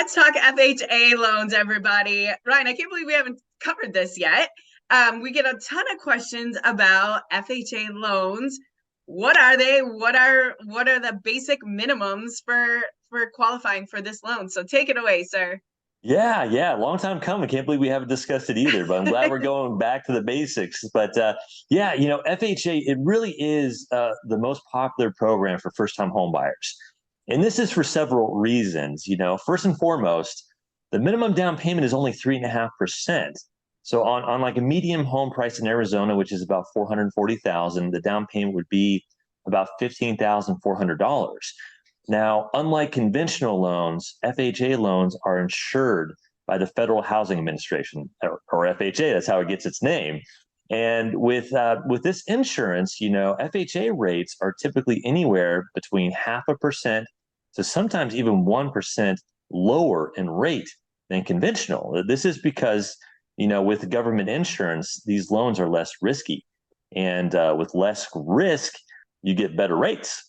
Let's talk FHA loans, everybody. Ryan, I can't believe we haven't covered this yet. We get a ton of questions about FHA loans. What are they? What are the basic minimums for qualifying for this loan? So take it away, sir. Yeah, long time coming. Can't believe we haven't discussed it either, but I'm glad we're going back to the basics. But yeah, FHA, it really is the most popular program for first-time home buyers. And this is for several reasons. First and foremost, the minimum down payment is only 3.5%. So on like a medium home price in Arizona, which is about 440,000, the down payment would be about $15,400. Now, unlike conventional loans, FHA loans are insured by the Federal Housing Administration, or FHA. That's how it gets its name. And with this insurance, FHA rates are typically anywhere between 0.5% to sometimes even 1% lower in rate than conventional. This is because, with government insurance, these loans are less risky, and with less risk, you get better rates.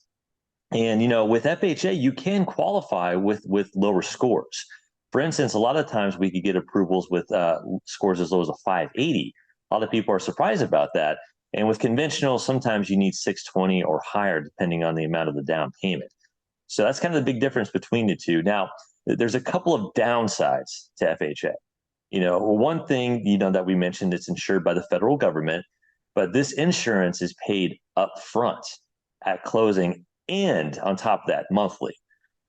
And with FHA, you can qualify with lower scores. For instance, a lot of times we could get approvals with scores as low as a 580. A lot of people are surprised about that. And with conventional, sometimes you need 620 or higher, depending on the amount of the down payment. So that's kind of the big difference between the two. Now, there's a couple of downsides to FHA. One thing, that we mentioned, it's insured by the federal government, but this insurance is paid up front at closing and on top of that monthly.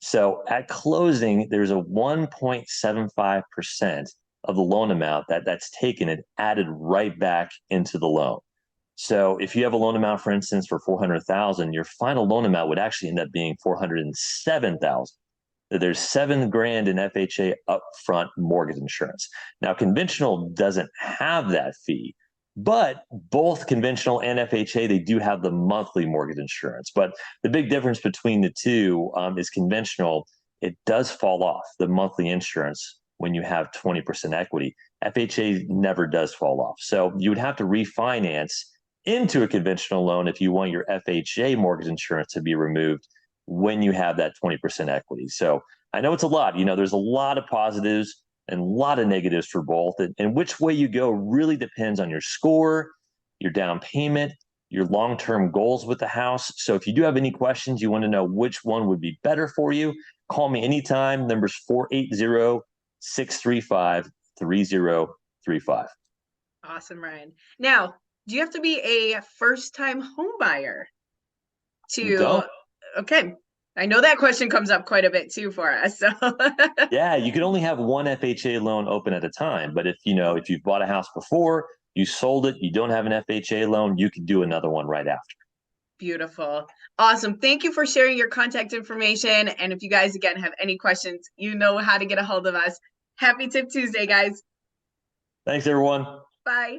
So at closing, there's a 1.75% of the loan amount that's taken and added right back into the loan. So if you have a loan amount, for instance, for 400,000, your final loan amount would actually end up being 407,000. There's $7,000 in FHA upfront mortgage insurance. Now, conventional doesn't have that fee, but both conventional and FHA, they do have the monthly mortgage insurance. But the big difference between the two is conventional, it does fall off the monthly insurance when you have 20% equity. FHA never does fall off. So you would have to refinance into a conventional loan if you want your FHA mortgage insurance to be removed when you have that 20% equity. So I know it's a lot. There's a lot of positives and a lot of negatives for both. And which way you go really depends on your score, your down payment, your long-term goals with the house. So if you do have any questions, you want to know which one would be better for you, call me anytime. Number's 480-635-3035. Awesome, Ryan. Now, do you have to be a first-time home buyer You to? don't? Okay, I know that question comes up quite a bit too for us. So Yeah, you can only have one FHA loan open at a time. But if you've bought a house before, you sold it, you don't have an FHA loan, you can do another one right after. beautiful. Awesome. Thank you for sharing your contact information. And if you guys, again, have any questions, you know how to get a hold of us. Happy Tip Tuesday, guys. Thanks, everyone. Bye.